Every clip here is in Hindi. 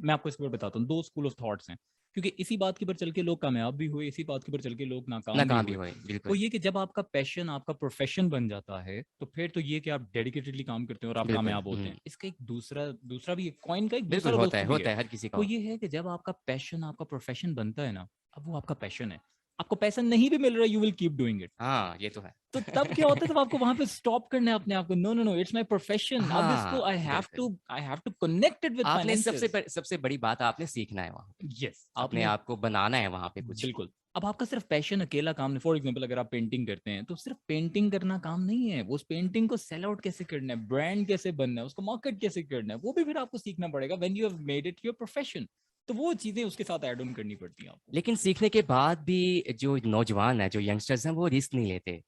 मैं आपको इसके ऊपर बताता हूँ, 2 स्कूल ऑफ थॉट्स हैं, क्योंकि इसी बात के ऊपर चल के लोग कामयाब भी हुए, इसी बात के ऊपर चल के लोग नाकाम भी नाकाम भी हुए। हुए, वो बिल्कुल ये कि जब आपका पैशन आपका प्रोफेशन बन जाता है, तो फिर तो ये कि आप डेडिकेटेडली काम करते हैं और आप बिल्कुल। कामयाब होते हैं। इसका एक दूसरा दूसरा भी, कॉइन का एक बिल्कुल दूसरा रुख भी है। होता है हर किसी का वो होता ये है कि जब आपका पैशन आपका प्रोफेशन बनता है ना, अब वो आपका पैशन है, आपको पैसा नहीं भी मिल रहा है, you will keep doing it. है। हाँ, ये तो है। तो तब क्या होता है, तब आपको वहां पे स्टॉप करना है अपने आप को, no no no, it's my profession, अब इसको हाँ, बिल्कुल। I have to connect it with आपने फाइनेंसेस। सबसे बड़ी बात आपने सीखना है वहाँ पे, यस, अपने आपने, आप को बनाना है वहाँ पे कुछ। बिल्कुल। अब आपका सिर्फ पैशन अकेला काम नहीं। फॉर एग्जांपल अगर आप पेंटिंग करते हैं, तो सिर्फ पेंटिंग करना काम नहीं है, वो उस पेंटिंग को सेल आउट कैसे करना है, ब्रांड कैसे बनना है, उसको मार्केट कैसे करना है, वो भी फिर आपको सीखना पड़ेगा when you have made it your profession. तो वो चीजें उसके साथ ऐड ऑन करनी पड़ती हैं आपको। लेकिन सीखने के बाद भी जो नौजवान है, जो यंगस्टर्स हैं, वो रिस्क नहीं लेते।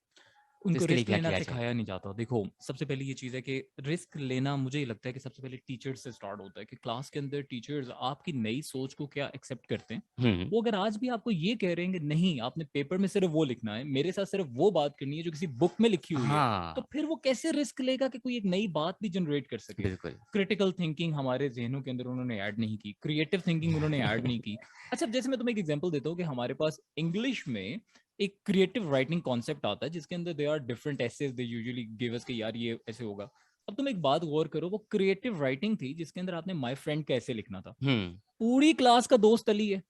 तो उनको इसके लिए रिस्क क्या लेना किया जाए? सिखाया नहीं जाता। देखो, सबसे पहले ये चीज़ है कि रिस्क लेना, मुझे ये लगता है कि सबसे पहले टीचर्स से स्टार्ट होता है, कि क्लास के अंदर टीचर्स आपकी नई सोच को क्या एक्सेप्ट करते हैं। हम्म। वो अगर आज भी आपको ये कह रहे हैं कि नहीं, आपने पेपर में सिर्फ वो लिखना है, मेरे साथ सिर्फ वो बात करनी है जो किसी बुक में लिखी हुई है, तो हाँ, फिर वो कैसे रिस्क लेगा कि कोई एक नई बात भी जनरेट कर सके। बिल्कुल। क्रिटिकल थिंकिंग हमारे जहनों के अंदर उन्होंने ऐड नहीं की, क्रिएटिव थिंकिंग उन्होंने ऐड नहीं की। अच्छा, जैसे मैं तुम्हें एक एग्जांपल देता हूँ कि हमारे पास इंग्लिश में एक क्रिएटिव राइटिंग कॉन्सेप्ट आता है, जिसके अंदर they are different essays, they usually give us कि यार ये ऐसे होगा। अब तुम एक बात गौर करो, वो क्रिएटिव राइटिंग थी जिसके अंदर आपने माय फ्रेंड का ऐसे लिखना था। हम्म। पूरी क्लास का दोस्त अली है,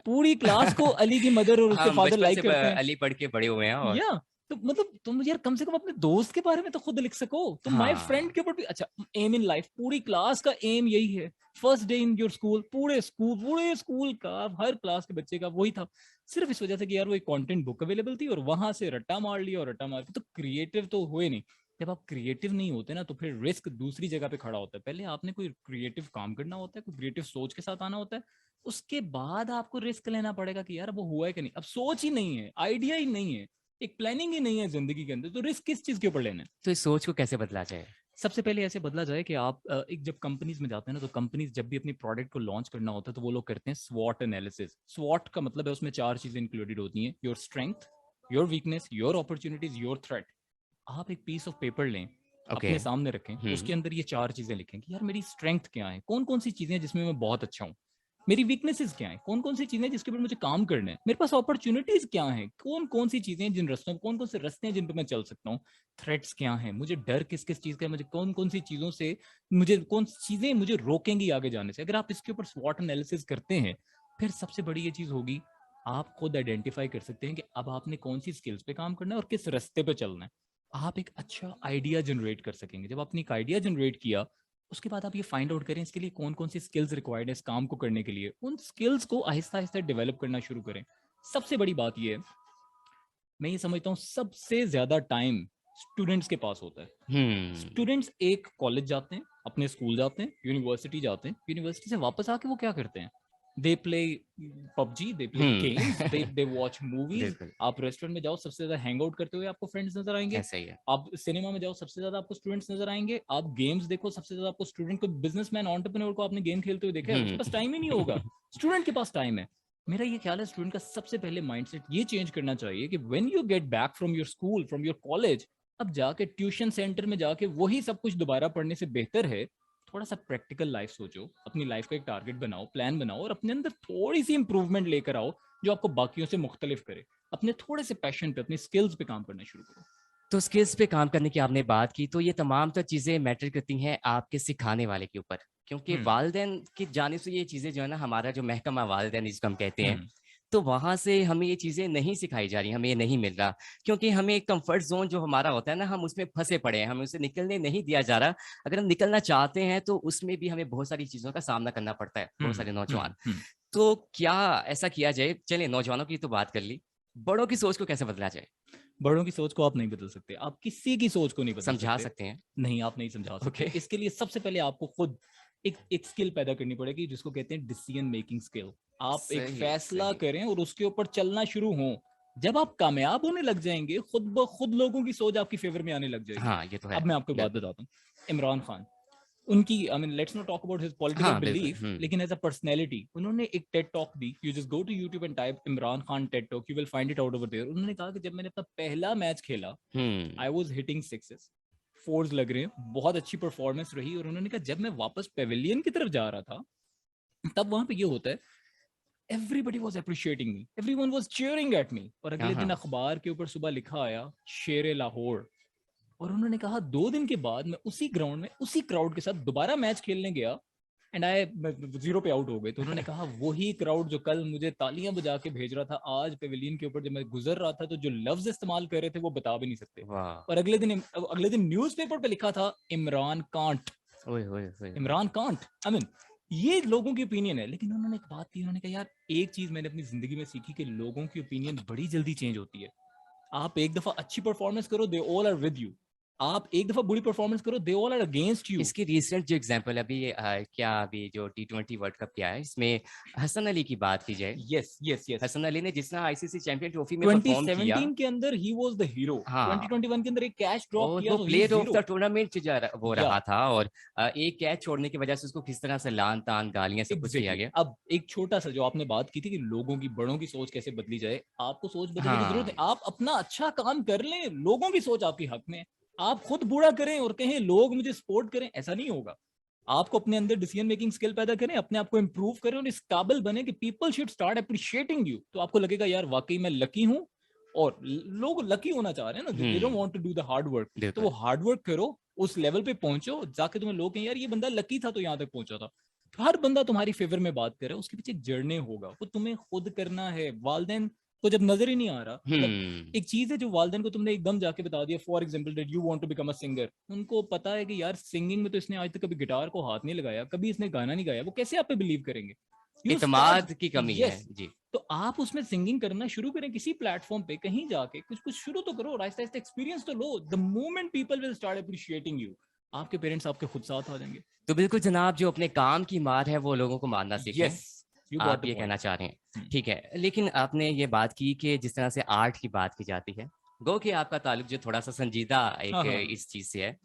पूरी क्लास को अली की मदर और उसके हम फादर बचपन से लाइक करते हैं। अली पढ़ के बड़े हुए हैं और या तो मतलब तुम यार कम से कम अपने दोस्त के बारे में तो खुद लिख सको। तुम माय फ्रेंड हाँ, के ऊपर भी, अच्छा, एम इन लाइफ, पूरी क्लास का एम यही है। First day in your school, पूरे स्कूल का, हर क्लास के बच्चे का वही था। सिर्फ इस वजह से कि यार वो एक कंटेंट बुक अवेलेबल थी और वहां से रट्टा मार लिया, और रट्टा मार के तो क्रिएटिव तो हुए नहीं। जब आप क्रिएटिव नहीं होते ना, तो फिर रिस्क दूसरी जगह पे खड़ा होता है। पहले आपने कोई क्रिएटिव काम करना होता है, कोई क्रिएटिव सोच के साथ आना होता है, उसके बाद आपको रिस्क लेना पड़ेगा कि यार वो हुआ है कि नहीं। अब सोच ही नहीं है, आइडिया ही नहीं है, एक प्लानिंग ही नहीं है जिंदगी के अंदर, तो रिस्क किस चीज के ऊपर लेना है। तो इस सोच को कैसे बदला जाए? सबसे पहले ऐसे बदला जाए कि आप एक जब कंपनीज में जाते हैं ना, तो कंपनीज जब भी अपनी प्रोडक्ट को लॉन्च करना होता है, तो वो लोग करते हैं स्वॉट एनालिसिस। स्वॉट का मतलब है उसमें 4 चीजें इंक्लूडेड होती हैं, your strength, your weakness, your opportunities, your threat. आप एक पीस ऑफ पेपर लें, ओके। अपने सामने रखें, उसके हम्म। अंदर ये 4 चीजें लिखें कि यार मेरी स्ट्रेंथ क्या है, कौन कौन सी चीजें हैं जिसमें मैं बहुत अच्छा हूँ। मेरी वीकनेसेस क्या है, कौन कौन सी चीजें जिसके ऊपर मुझे काम करना है। मेरे पास अपॉर्चुनिटीज क्या है, कौन कौन सी चीजें जिन रस्तों, कौन कौन से रास्ते हैं जिन पर मैं चल सकता हूँ। थ्रेट्स क्या है, मुझे डर किस किस चीज का है, मुझे कौन कौन सी चीजों से, मुझे कौन सी चीजें मुझे रोकेंगी आगे जाने से। अगर आप इसके ऊपर स्वॉट एनालिसिस करते हैं, फिर सबसे बड़ी ये चीज होगी, आप खुद आइडेंटिफाई कर सकते हैं कि अब आपने कौन सी स्किल्स पे काम करना है और किस रास्ते पे चलना है। आप एक अच्छा आइडिया जनरेट कर सकेंगे। जब आपने एक आइडिया जनरेट किया, उसके बाद आप ये फाइंड आउट करें इसके लिए कौन कौन सी स्किल्स रिक्वायर्ड है इस काम को करने के लिए। उन स्किल्स को आहिस्ता आहिस्ता डेवलप करना शुरू करें। सबसे बड़ी बात ये है, मैं ये समझता हूँ सबसे ज्यादा टाइम स्टूडेंट्स के पास होता है। हम्म। स्टूडेंट्स एक कॉलेज जाते हैं, अपने स्कूल जाते हैं, यूनिवर्सिटी जाते हैं, यूनिवर्सिटी से वापस आके वो क्या करते हैं, they play PUBG, they play games, they watch movies. बिल्कुल। आप रेस्टोरेंट में जाओ, सबसे ज्यादा हैंग आउट करते हुए आपको फ्रेंड्स नजर आएंगे। ऐसा ही है। आप सिनेमा में जाओ, सबसे ज्यादा आपको स्टूडेंट्स नजर आएंगे। आप गेम्स देखो, सबसे ज्यादा आपको स्टूडेंट को, बिजनेसमैन एंटरप्रेन्योर को आपने गेम खेलते हुए देखा है, उसके पास टाइम ही नहीं होगा। स्टूडेंट के पास टाइम है। मेरा ये ख्याल है स्टूडेंट का सबसे पहले माइंडसेट ये चेंज करना चाहिए कि when you get back from your school, from your college, अब जाके ट्यूशन सेंटर में जाके वही सब कुछ दोबारा पढ़ने से बेहतर है थोड़ा सा प्रैक्टिकल लाइफ सोचो, अपनी लाइफ का एक टारगेट बनाओ, प्लान बनाओ, और अपने अंदर थोड़ी सी इंप्रूवमेंट लेकर आओ जो आपको बाकियों से मुख्तलिफ करे। अपने थोड़े से पैशन पे, अपनी स्किल्स पे काम करना शुरू करो। तो स्किल्स पे काम करने की आपने बात की, तो ये तमाम तो चीज़ें मैटर करती हैं आपके सिखाने वाले के ऊपर, क्योंकि हम्म। वालिदैन की जानिब से ये चीज़ें जो है ना, हमारा जो महकमा वालिदैन जिसको हम कहते हैं, हम्म। तो वहाँ से हमें ये चीज़ें नहीं सिखाई जा रही, हमें ये नहीं मिल रहा, क्योंकि हमें एक कंफर्ट जोन जो हमारा होता है ना, हम उसमें फंसे पड़े हैं, हमें उससे निकलने नहीं दिया जा रहा। अगर हम निकलना चाहते हैं तो उसमें भी हमें बहुत सारी चीज़ों का सामना करना पड़ता है, बहुत हम्म। सारे नौजवान। हम्म। तो क्या ऐसा किया जाए? चलिए, नौजवानों की तो बात कर ली, बड़ों की सोच को कैसे बदला जाए? बड़ों की सोच को आप नहीं बदल सकते, आप किसी की सोच को नहीं बदल समझा सकते। सकते हैं? नहीं, आप नहीं समझा सकते। ओके। इसके लिए सबसे पहले आपको खुद एक स्किल पैदा करनी पड़ेगी जिसको कहते हैं डिसीजन मेकिंग स्किल। आप एक सही, फैसला सही। करें और उसके ऊपर चलना शुरू हो। जब आप कामयाब होने लग जाएंगे, खुद ब खुद लोगों की सोच आपकी फेवर में आने लग जाएगी। हाँ, ये तो है। अब मैं आपको बात बिल्कुल। बताता हूँ, इमरान खान, उनकी, I mean let's not talk about his political हाँ, बिल्कुल। बिलीफ, लेकिन एज अ पर्सनैलिटी उन्होंने एक टेड टॉक दी। You just go to YouTube and type Imran Khan TED talk, you will find it out over there. उन्होंने कहा कि जब मैंने अपना पहला मैच खेला, हुँ। I was hitting sixes, fours लग रहे हैं, बहुत अच्छी परफॉर्मेंस रही। और उन्होंने कहा जब मैं वापस पेविलियन की तरफ जा रहा था, तब वहां पे ये होता है, everybody was appreciating me, everyone was cheering at me. और अगले दिन हाँ, अखबार के ऊपर सुबह लिखा आया शेर लाहौर, और उन्होंने कहा 2 दिन के बाद मैं उसी ग्राउंड में उसी क्राउड के साथ दोबारा मैच खेलने गया, एंड आई 0 पे आउट हो गए। तो उन्होंने कहा वही क्राउड जो कल मुझे तालियां बजा के भेज रहा था, आज पेविलियन के ऊपर जब मैं गुजर रहा था तो जो लफ्ज इस्तेमाल कर रहे थे वो बता भी नहीं सकते। वाह! और अगले दिन न्यूज़पेपर पे लिखा था इमरान कांट, ओए होए होए! इमरान कांट। आई मीन ये लोगों की ओपिनियन है, लेकिन उन्होंने एक बात की, उन्होंने कहा यार एक चीज मैंने अपनी जिंदगी में सीखी कि लोगों की ओपिनियन बड़ी जल्दी चेंज होती है। आप एक दफा अच्छी परफॉर्मेंस करो, they all are with you. आप एक दफा बुरी परफॉर्मेंस करो, they all are against you. इसकी रिसेंट जो एग्जांपल अभी क्या अभी जो टी20 वर्ल्ड कप किया है, इसमें हसन अली की बात की जाए, yes yes yes. Hasan Ali ने जिस तरह आईसीसी चैंपियन ट्रॉफी में परफॉर्म किया, 2017 के अंदर ही वाज द हीरो, हाँ, 2021 के अंदर एक कैच ड्रॉप और किया वो तो ही player is of zero. The tournament वो या रहा था, और एक कैच छोड़ने की वजह से उसको किस तरह से लान तान गालियां सब कुछ किया एग्जैक्टली गया। अब एक छोटा सा जो आपने बात की थी कि लोगों की, बड़ों की सोच कैसे बदली जाए, आपको सोच बदलने की जरूरत हाँ, है। आप अपना अच्छा काम कर लें, लोगों की सोच आपके हक में है। आप खुद बुरा करें और कहें लोग मुझे सपोर्ट करें, ऐसा नहीं होगा। आपको अपने अंदर डिसीजन मेकिंग स्किल पैदा करें, अपने आप को इंप्रूव करें और इस काबिल बने कि people should start appreciating you. तो आपको लगेगा यार वाकई मैं लकी हूं, और लोग लकी होना चाह रहे हैं ना, they don't want to do the hard work. तो वो बिल्कुल। हार्ड वर्क करो, उस लेवल पे पहुंचो जाके तुम्हें लोग कहें यार ये बंदा लकी था तो यहाँ तक पहुंचा था। हर बंदा तुम्हारी फेवर में बात करे, उसके पीछे एक जर्नी होगा, वो तुम्हें खुद करना है। वालदेन को जब नजर ही नहीं आ रहा, मतलब एक चीज है जो वालदेन को तुमने एकदम जाके बता दिया, for example that you want to become a singer, उनको पता है कि यार सिंगिंग में तो इसने आज तक कभी गिटार को हाथ नहीं लगाया, कभी इसने गाना नहीं गाया, वो कैसे आप पे बिलीव करेंगे? You start. इत्मीनाद की कमी है यस। जी। तो आप उसमें सिंगिंग करना शुरू करें, किसी प्लेटफॉर्म पे कहीं जाके कुछ कुछ शुरू तो करो, आहिस्ता आहिस्ता एक्सपीरियंस तो लो। The moment people will start appreciating you, आपके पेरेंट्स आपके खुद साथ आ जाएंगे। तो बिल्कुल जनाब, जो अपने काम की मार है वो लोगों को मारना सीखें, यस, यू गॉट आप द ये पॉइंट। कहना चाह रहे हैं, ठीक है। लेकिन आपने ये बात की कि जिस तरह से आर्ट की बात की जाती है, गो कि आपका ताल्लुक जो थोड़ा सा संजीदा हाँ एक हाँ। इस चीज से है,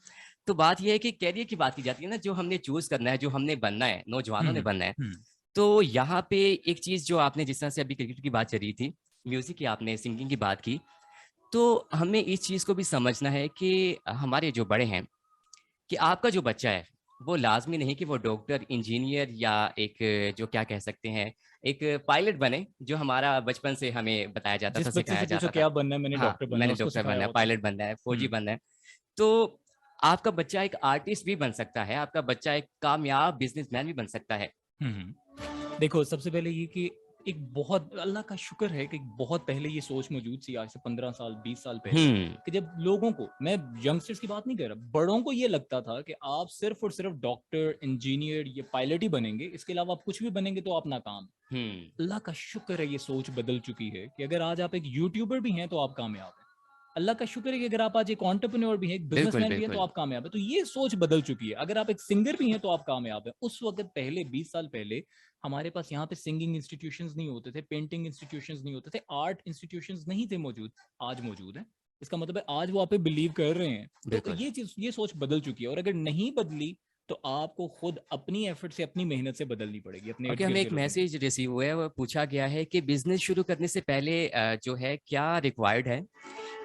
तो बात ये है कि कैरियर की बात की जाती है ना, जो हमने चूज करना है, जो हमने बनना है, नौजवानों ने बनना है। हम्म। तो यहाँ पे एक चीज जो आपने जिस तरह से अभी क्रिकेट की बात चली थी, म्यूजिक की, आपने सिंगिंग की बात की, तो हमें इस चीज को भी समझना है कि हमारे जो बड़े हैं, कि आपका जो बच्चा है वो लाजमी नहीं कि वो डॉक्टर, इंजीनियर या एक जो क्या कह सकते हैं, एक पायलट बने, जो हमारा बचपन से हमें बताया जाता था, जिस बच्चे सिखाया से पूछो जाता था। क्या बनना है, मैंने हाँ, डॉक्टर बनना है, मैंने उसको डॉक्टर सिखाया बनना है, होता है। पायलट बनना है, फौजी हम्म। बनना है। तो आपका बच्चा एक आर्टिस्ट भी बन सकता है, आपका बच्चा एक कामयाब बिजनेसमैन भी बन सकता है। देखो सबसे पहले ये कि एक बहुत अल्लाह का शुक्र है कि बहुत पहले ये सोच मौजूद थी, आज से 15 साल 20 साल पहले, हम्म। कि जब लोगों को, मैं यंगस्टर्स की बात नहीं कर रहा, बड़ों को ये लगता था कि आप सिर्फ और सिर्फ डॉक्टर, इंजीनियर, ये पायलट ही बनेंगे, इसके अलावा आप कुछ भी बनेंगे तो आप नाकाम। हम्म। अल्लाह का शुक्र है ये सोच बदल चुकी है कि अगर आज आप एक यूट्यूबर भी हैं तो आप कामयाब हैं। अल्लाह का शुक्र है कि अगर आप आज एक एंटरप्रेन्योर भी हैं, एक बिल्कुल बिजनेसमैन भी हैं तो बिल्कुल। आप कामयाब है। तो ये सोच बदल चुकी है। अगर आप एक सिंगर भी हैं तो आप कामयाब हैं। उस वक्त पहले 20 साल पहले हमारे पास यहाँ पे सिंगिंग इंस्टीट्यूशंस नहीं होते थे, पेंटिंग इंस्टीट्यूशंस नहीं होते थे, आर्ट इंस्टीट्यूशंस नहीं थे मौजूद। आज मौजूद है, इसका मतलब है आज वो आप पे बिलीव कर रहे हैं। तो बिल्कुल। ये चीज, ये सोच बदल चुकी है। और अगर नहीं बदली तो आपको खुद अपनी एफर्ट से, अपनी मेहनत से बदलनी पड़ेगी, अपने इर्द ओके, हमें गिर्द के एक लोगों की। मैसेज रिसीव हुआ है, वो पूछा गया है कि बिजनेस शुरू करने से पहले जो है क्या रिक्वायर्ड है,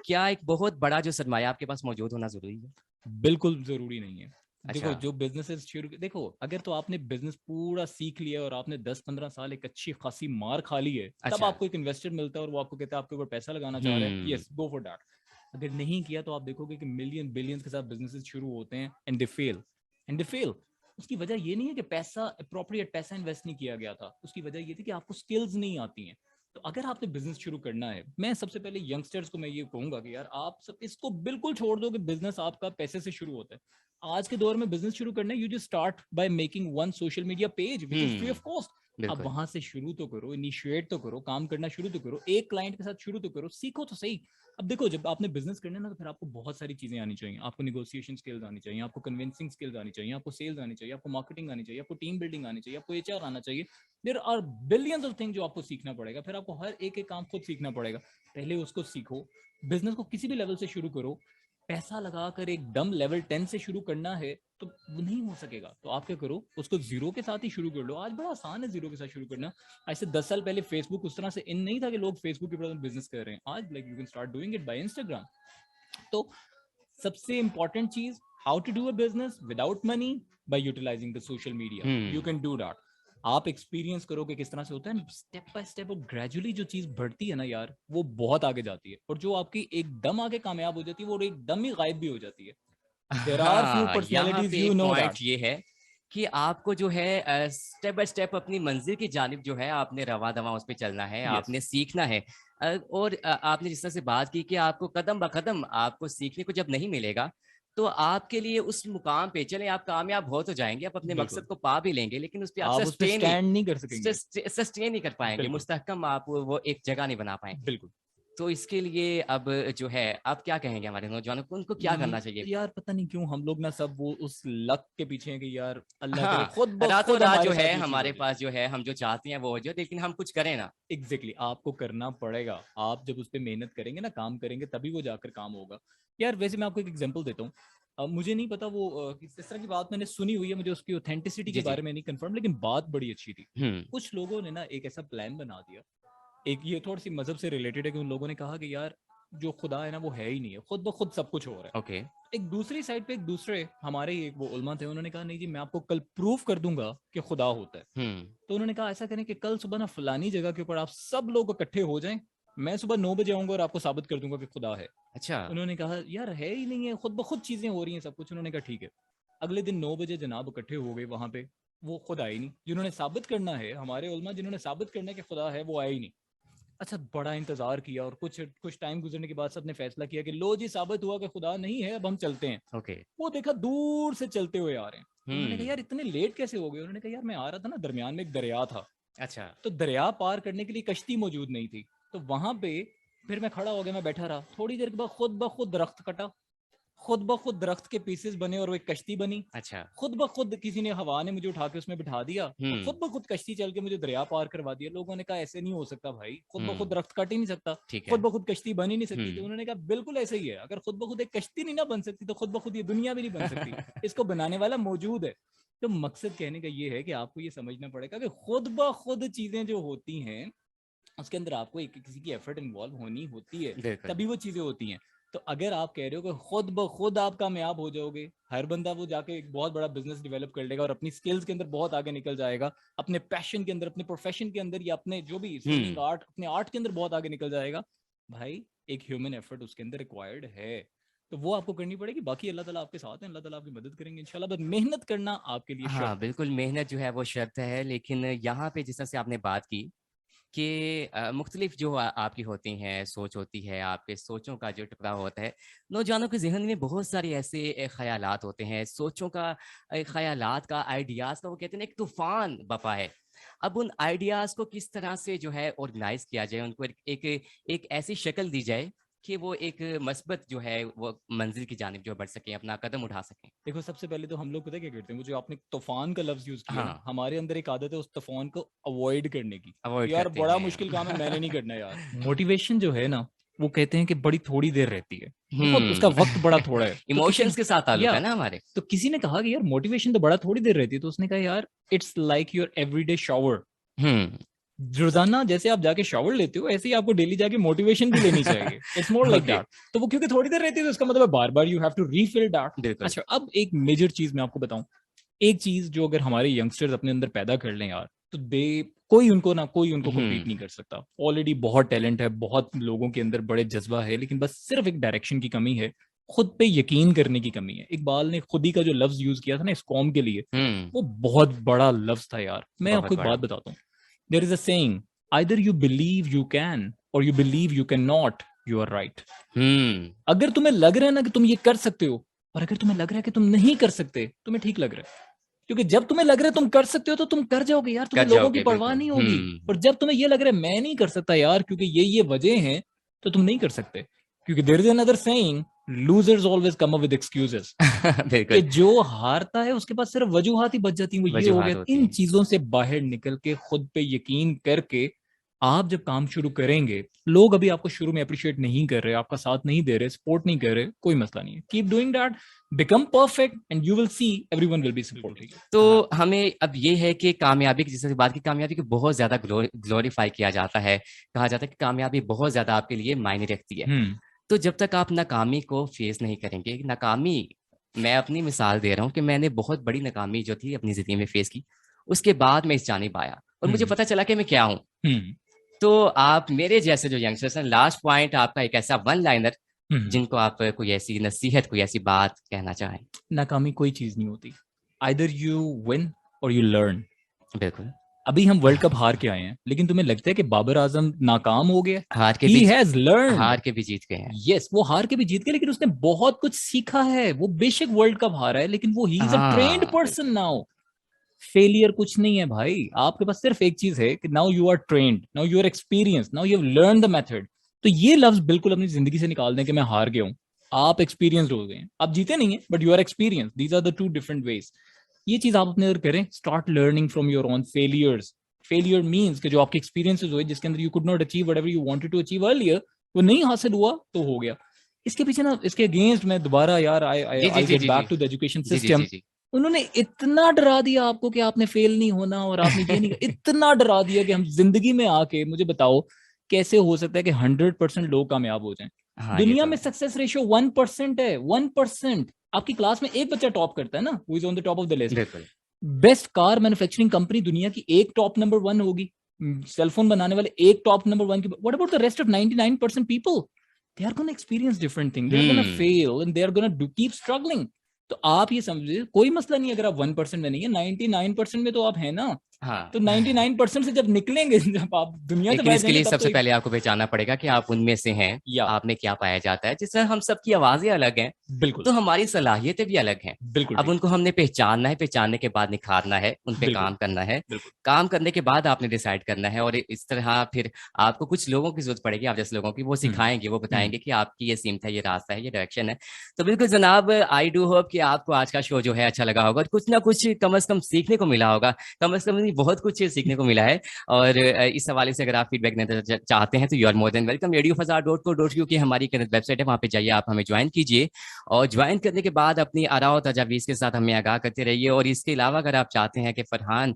क्या एक बहुत बड़ा जो सरमाया आपके पास मौजूद होना जरूरी है? बिल्कुल जरूरी नहीं है। अच्छा। देखो जो बिजनेसेस शुरू, देखो अगर तो आपने बिजनेस पूरा सीख लिया और आपने 10-15 साल एक अच्छी खासी मार खा ली है, तब अच्छा। आपको एक इन्वेस्टर मिलता है और वो आपको कहता है आपके ऊपर पैसा लगाना चाह रहा है, hmm. Yes go for that. अगर नहीं किया तो आप देखोगे कि मिलियन बिलियंस के साथ बिजनेसेस शुरू होते हैं and they fail, and they fail. उसकी वजह ये नहीं है कि पैसा अप्रोप्रिएट पैसा इन्वेस्ट नहीं किया गया था, उसकी वजह ये थी कि आपको स्किल्स नहीं आती हैं। तो अगर आपने बिजनेस शुरू करना है, मैं सबसे पहले यंगस्टर्स को मैं ये कहूंगा कि यार आप सब इसको बिल्कुल छोड़ दो कि बिजनेस आपका पैसे से शुरू होता है। आज के दौर में बिजनेस शुरू करना है, you just start by making one social media page which is free of cost. अब बिल्कुल। वहां से शुरू तो करो, इनिशिएट तो करो, काम करना शुरू तो करो, एक क्लाइंट के साथ शुरू तो करो, सीखो तो सही। अब देखो जब आपने बिजनेस करना है ना, तो फिर आपको बहुत सारी चीजें आनी चाहिए। आपको निगोशिएशन स्किल्स आनी चाहिए, आपको कन्विंसिंग स्किल्स आनी चाहिए, आपको सेल्स आनी चाहिए, आपको मार्केटिंग आनी चाहिए, आपको टीम बिल्डिंग आनी चाहिए, आपको एचआर आना चाहिए। There are billions of thing जो आपको सीखना पड़ेगा। फिर आपको हर एक एक काम खुद सीखना पड़ेगा। पहले उसको सीखो। बिजनेस को किसी भी लेवल से शुरू करो। पैसा लगाकर एकदम लेवल 10 से शुरू करना है तो वो नहीं हो सकेगा। तो आप क्या करो, उसको जीरो के साथ ही शुरू कर लो। आज बड़ा आसान है जीरो के साथ शुरू करना। ऐसे 10 साल पहले फेसबुक उस तरह से इन नहीं था कि लोग फेसबुक के ऊपर बिजनेस कर रहे हैं। आज like you can start doing it by Instagram. तो सबसे इंपॉर्टेंट चीज, how to do a business without money, by utilising the social media, you hmm. Can do that. आप एक्सपीरियंस करो कि किस तरह से होता है, स्टेप बाय स्टेप और ग्रेजुअली जो चीज बढ़ती है ना यार, वो बहुत आगे जाती है। और जो आपकी एकदम आगे कामयाब हो जाती है वो एकदम ही गायब भी हो जाती है। देयर आर फ्यू हाँ, यहाँ पर्सनैलिटीज, पे यू एक नो पॉइंट दैट। ये है कि आपको जो है स्टेप बाय स्टेप अपनी मंजिल की जानिब जो है आपने रवा दवा उस पे चलना है, यस, आपने सीखना है। और आपने जिस तरह से बात की कि आपको कदम ब कदम आपको सीखने को जब नहीं मिलेगा, तो आपके लिए उस मुकाम पे चले आप कामयाब हो तो जाएँगे, आप अपने मकसद बिल्कुल। को पा भी लेंगे, लेकिन उस पे आप आप उस पे स्टैंड नहीं कर सकेंगे। सस्टेन नहीं कर पाएँगे, बिल्कुल, मुस्तहकम आप वो एक जगह नहीं बना पाएँगे। बिल्कुल। तो इसके लिए अब जो है, आप क्या कहेंगे हमारे नौजवानों को, उनको क्या करना चाहिए? यार पता नहीं क्यों हम लोग ना सब वो उस लक के पीछे हैं कि यार अल्लाह करे हाँ, खुद ब रातों खुद रात हमारे जो है साथ ये चीज हमारे हो जाए। पास जो है हम जो चाहते हैं वो हो जाए, लेकिन हम कुछ करें ना। एग्जैक्टली आपको करना पड़ेगा। आप जब उस पर मेहनत करेंगे ना, काम करेंगे, तभी वो जाकर काम होगा। यार वैसे मैं आपको एक एग्जांपल देता हूँ। मुझे नहीं पता वो किस तरह की बात मैंने सुनी हुई है, मुझे उसकी ऑथेंटिसिटी के जी, जी। बारे में नहीं कंफर्म, लेकिन बात बड़ी अच्छी थी। हुँ, कुछ लोगों ने ना एक ऐसा प्लान बना दिया। एक ये थोड़ी सी मजहब से रिलेटेड है कि उन लोगों ने कहा कि यार जो खुदा है ना वो है ही नहीं है, खुद ब खुद सब कुछ हो रहा है। ओके। एक दूसरी साइड पे एक दूसरे हमारे ही एक वो उलमा थे, उन्होंने कहा नहीं जी मैं आपको कल प्रूफ कर दूंगा कि खुदा होता है। हुँ, तो उन्होंने कहा ऐसा करें कि कल सुबह ना फलानी जगह के ऊपर आप सब लोग इकट्ठे हो जाएं, मैं सुबह 9 बजे आऊंगा और आपको साबित कर दूंगा कि खुदा है। अच्छा। उन्होंने कहा यार है ही नहीं है, खुद ब खुद चीजें हो रही हैं सब कुछ। उन्होंने कहा ठीक है। अगले दिन 9 बजे जनाब इकट्ठे हो गए वहां पे। वो खुद आए ही नहीं, जिन्होंने साबित करना है, हमारे उलमा जिन्होंने साबित करना है कि खुदा है, वो आए ही नहीं। अच्छा बड़ा इंतजार किया और कुछ कुछ टाइम गुजरने के बाद सबने फैसला किया कि लो जी साबित हुआ कि खुदा नहीं है, अब हम चलते हैं। ओके। वो देखा दूर से चलते हुए आ रहे हैं। तो उन्होंने कहा हुँ, यार इतने लेट कैसे हो गए? उन्होंने कहा यार मैं आ रहा था ना, दरमियान में एक दरिया था, अच्छा। तो दरिया पार करने के लिए कश्ती मौजूद नहीं थी। तो वहां पे फिर मैं खड़ा हो गया, मैं बैठा रहा। थोड़ी देर के बाद खुद ब खुद दरख्त कटा, खुद ब खुद दरख्त के पीसेस बने और वो एक कश्ती बनी। अच्छा। खुद ब खुद किसी ने हवा ने मुझे उठा के उसमें बिठा दिया और हुँ, खुद ब खुद कश्ती चल के मुझे दरिया पार करवा दिया। लोगों ने कहा ऐसे नहीं हो सकता भाई, खुद ब खुद हुँ, दरख्त कट ही नहीं सकता, ठीक है। खुद ब खुद कश्ती बन ही नहीं सकती। तो हुँ। उन्होंने कहा बिल्कुल ऐसे ही है, अगर खुद ब खुद एक कश्ती नहीं ना बन सकती तो खुद ब खुद ये दुनिया भी नहीं बन सकती। इसको बनाने वाला मौजूद है। तो मकसद कहने का ये है कि आपको ये समझना पड़ेगा कि खुद ब खुद चीजें जो होती हैं उसके अंदर आपको एक किसी की एफर्ट इन्वॉल्व होनी होती है, बिल्कुल। तभी वो चीजें होती हैं। तो अगर आप कह रहे हो कि खुद ब खुद आप कामयाब हो जाओगे, हर बंदा वो जाके एक बहुत बड़ा बिजनेस डेवलप कर लेगा और अपनी स्किल्स के अंदर बहुत आगे निकल जाएगा, अपने पैशन के अंदर, अपने प्रोफेशन के अंदर या अपने जो भी सिंगिंग हुँ, आर्ट, अपने आर्ट के अंदर बहुत आगे निकल जाएगा, भाई एक ह्यूमन एफर्ट उसके अंदर रिक्वायर्ड है। तो वो आपको करनी पड़ेगी। बाकी अल्लाह ताला आपके साथ है, अल्लाह ताला आपकी मदद करेंगे इंशाल्लाह, बस मेहनत करना आपके लिए हाँ, शर्त है। बिल्कुल मेहनत जो है वो शर्त है, लेकिन यहाँ पे जिस तरह से आपने बात की कि मुख्तलिफ जो आपकी होती हैं, सोच होती है, आपके सोचों का जो टकराव होता है, नौजवानों के ज़हन में बहुत सारे ऐसे ख़यालात होते हैं, सोचों का ख़यालात का, आइडियाज़ का वो कहते हैं ना एक तूफ़ान बपा है। अब उन आइडियाज़ को किस तरह से जो है ऑर्गनाइज़ किया जाए, उनको एक ऐसी शक्ल दी जाए कि वो एक मस्बत जो है वो मंज़िल की जानिब जो बढ़ सकें, अपना कदम उठा सकें? देखो सबसे पहले तो हम लोग पता है क्या करते हैं, वो जो आपने तूफान का लफ्ज यूज किया ना, हाँ, हमारे अंदर एक आदत है उस तूफान को अवॉइड करने की अवॉइड कि यार करते बड़ा हैं। मुश्किल काम है, मैंने नहीं करना यार। मोटिवेशन जो है ना, वो कहते हैं कि बड़ी थोड़ी देर रहती है, बहुत उसका हुँ, वक्त बड़ा थोड़ा है। तो किसी ने इमोशंस के साथ ताल्लुक या है ना हमारे। तो किसी ने कहा कि यार मोटिवेशन तो बड़ा थोड़ी देर रहती है, तो उसने कहा यार it's like your everyday shower. हुँ, रोजाना जैसे आप जाके शावर लेते हो, ऐसे ही आपको डेली जाके मोटिवेशन भी लेनी चाहिए। It's more like okay, that. तो वो क्योंकि थोड़ी देर रहती है तो इसका मतलब बार बार you have to refill that. बिल्कुल। अच्छा अब एक मेजर चीज मैं आपको बताऊं, एक चीज जो अगर हमारे यंगस्टर्स अपने अंदर पैदा कर लें यार, तो दे कोई उनको हुँ, कम्पीट नहीं कर सकता। ऑलरेडी बहुत टैलेंट है, बहुत लोगों के अंदर बड़े जज्बा है, लेकिन बस सिर्फ एक डायरेक्शन की कमी है, खुद पे यकीन करने की कमी है। इकबाल ने खुद ही का जो लफ्ज यूज किया था ना इस कौम के लिए, हुँ, वो बहुत बड़ा लफ्ज था यार। मैं बहुत आपको एक बड़ा। बात बताता हूँ, there is a saying, either you believe you can or you believe you can not, you are right. हुँ, अगर तुम्हें लग रहा है ना कि तुम ये कर सकते हो, और अगर तुम्हें लग रहा है कि तुम नहीं कर सकते, तुम्हें ठीक लग रहा है। क्योंकि जब तुम्हें लग रहा है तुम कर सकते हो तो तुम कर जाओगे यार, तुम्हें कर लोगों की जाओगे परवाह बिल्कुल। नहीं होगी। हुँ, और जब तुम्हें ये लग रहा है मैं नहीं कर सकता यार क्योंकि ये वजह हैं, तो तुम नहीं कर सकते। क्योंकि there is another saying, losers always come up with excuses. कि बिल्कुल, जो हारता है उसके पास सिर्फ वजूहात ही बच जाती हैं, वो ये हो गया। वजूहात होती इन हैं। चीजों से बाहर निकल के खुद पे यकीन करके आप जब काम शुरू करेंगे, लोग अभी आपको शुरू में अप्रिशिएट नहीं कर रहे, आपका साथ नहीं दे रहे, सपोर्ट नहीं कर रहे, कोई मसला नहीं है, keep doing that, become perfect and you will see everyone will be supporting. तो हाँ हमें अब ये है कि कामयाबी की जैसे बात की कामयाबी को बहुत ज़्यादा ग्लोरीफाई किया जाता है। कहा जाता है कि कामयाबी बहुत ज़्यादा आपके लिए मायने रखती है। हम्म तो जब तक आप नाकामी को फेस नहीं करेंगे, नाकामी मैं अपनी मिसाल दे रहा हूँ कि मैंने बहुत बड़ी नाकामी जो थी अपनी ज़िंदगी में फेस की। उसके बाद मैं इस जानिब आया और मुझे पता चला कि मैं क्या हूँ। तो आप मेरे जैसे जो यंगस्टर्स हैं, लास्ट पॉइंट आपका एक ऐसा वन लाइनर जिनको आप कोई ऐसी नसीहत, कोई ऐसी बात कहना चाहें। नाकामी कोई चीज नहीं होती, आइदर यू विन और यू लर्न। बिल्कुल। अभी हम वर्ल्ड कप हार के आए हैं, लेकिन तुम्हें लगता है कि बाबर आजम नाकाम हो गया? हार के He भी has learned. हार के भी जीत गए हैं। Yes, वो हार के भी जीत गए, लेकिन उसने बहुत कुछ सीखा है। वो बेशक वर्ल्ड कप हारा है, लेकिन वो ही इज अ ट्रेन्ड हाँ, पर्सन नाउ। फेलियर कुछ नहीं है भाई, आपके पास सिर्फ एक चीज है कि now you are trained, now you are experience, now you have learn the method. तो ये लफ्ज बिल्कुल अपनी जिंदगी से निकाल दें कि मैं हार गया हूं। आप एक्सपीरियंस्ड हो गए, आप जीते नहीं है, but you are experience. These are the two different ways. ये चीज आप अपने अंदर करें, start learning from your own failures. Failure means कि जो आपके एक्सपीरियंसेस हुए जिसके अंदर you could not achieve whatever you wanted to achieve earlier, वो नहीं हासिल हुआ तो हो गया। इसके पीछे ना, इसके अगेंस्ट मैं दोबारा यार जी जी आई जी गेट जी बैक जी टू द एजुकेशन जी जी सिस्टम। जी जी। उन्होंने इतना डरा दिया आपको कि आपने फेल नहीं होना और आपने ये नहीं इतना डरा दिया कि हम जिंदगी में आके मुझे बताओ कैसे हो सकता है कि 100% लोग कामयाब हो जाएं। हाँ, ये दुनिया तो में है। सक्सेस रेशियो 1% है, 1%। आपकी क्लास में एक बच्चा टॉप करता है ना, who is on the top of the list. बिल्कुल। बेस्ट कार मैन्युफैक्चरिंग कंपनी दुनिया की एक टॉप नंबर 1 होगी, सेलफोन बनाने वाले एक टॉप नंबर 1 की। What about the rest of 99% people? They are gonna experience different thing, they are gonna hmm. Fail and they are gonna keep struggling. तो आप ये समझिए कोई मसला नहीं अगर आप 1% में नहीं है, 99% में तो आप है ना। हाँ। तो 99% से जब निकलेंगे, जब आप दुनिया से लेकिन बाहर इसके जाएंगे, लिए तब तो सबसे एक पहले आपको पहचानना पड़ेगा कि आप उनमें से हैं, या आप में क्या पाया जाता है। जिस तरह हम सबकी आवाजें अलग हैं, बिल्कुल तो हमारी सलाहियतें भी अलग हैं। बिल्कुल अब ठीक, उनको हमने पहचानना है, पहचानने के बाद निखारना है, उन पे बिल्कुल काम करना है। बिल्कुल। काम करने के बाद आपने डिसाइड करना है, और इस तरह फिर आपको कुछ लोगों की जरूरत पड़ेगी, आप जैसे लोगों की, वो सिखाएंगे, वो हम्म बताएंगे कि आपकी ये सीमत है, ये रास्ता है, ये डायरेक्शन है। तो बिल्कुल जनाब, आई डू होप कि आपको आज का शो जो है अच्छा लगा होगा, और कुछ ना कुछ कम से कम सीखने को मिला होगा। कम से कम नहीं, बहुत कुछ सीखने को मिला है। और इस हवाले से अगर आप फीडबैक देना चाहते हैं तो you are more than welcome. radiofazar.co.uk की हमारी वेबसाइट है, वहाँ पे जाइए, आप हमें ज्वाइन कीजिए, और ज्वाइन करने के बाद अपनी आरा और तजावीज़ के साथ हमें आगाह करते रहिए। और इसके अलावा अगर आप चाहते हैं कि फरहान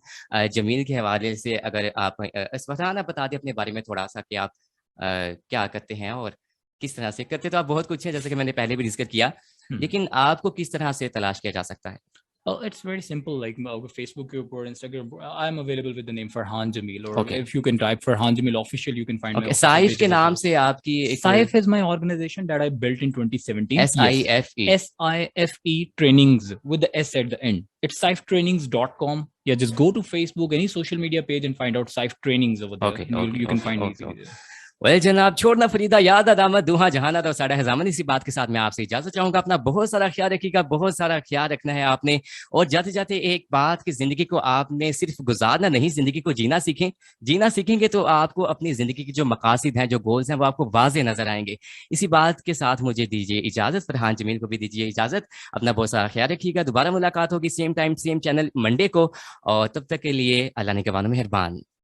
जमील के हवाले से अगर आप फरहान, आप बता दें अपने बारे में थोड़ा सा कि आप क्या करते हैं और किस तरह से करते। तो आप बहुत कुछ है, जैसे कि मैंने पहले भी डिस्कस किया, लेकिन आपको किस तरह से तलाश किया जा सकता है? Oh, it's very simple. Like Facebook or Instagram, I'm available with the name Farhan Jamil. Or okay. if you can type Farhan Jamil official, you can find my okay, official साइफ के pages as नाम well. से आपकी एक Saif is my organization that I built in 2017. Yes, SIFE। SIFE Trainings with the S at the end. It's saiftrainings.com. Yeah, just go to Facebook, any social media page, and find out Saif Trainings over there. Okay And okay you can okay find okay easily okay. there. Well जनाब, छोड़ना फरीदा याद अदामत दुहा जहाना तो साड़ा हजामन। इसी बात के साथ मैं आपसे इजाजत चाहूंगा। अपना बहुत सारा ख्याल रखिएगा, बहुत सारा ख्याल रखना है आपने। और जाते जाते एक बात कि जिंदगी को आपने सिर्फ गुजारना नहीं, जिंदगी को जीना सीखें। जीना सीखेंगे तो आपको अपनी जिंदगी की जो मकासद हैं, जो गोल्स हैं, वो आपको वाज़ेह नजर आएंगे। इसी बात के साथ मुझे दीजिए इजाजत, फरहान जमील को भी दीजिए इजाजत। अपना बहुत सारा ख्याल रखिएगा। दोबारा मुलाकात होगी same time same channel Monday को, और तब तक के लिए अल्लाह ने के मेहरबान।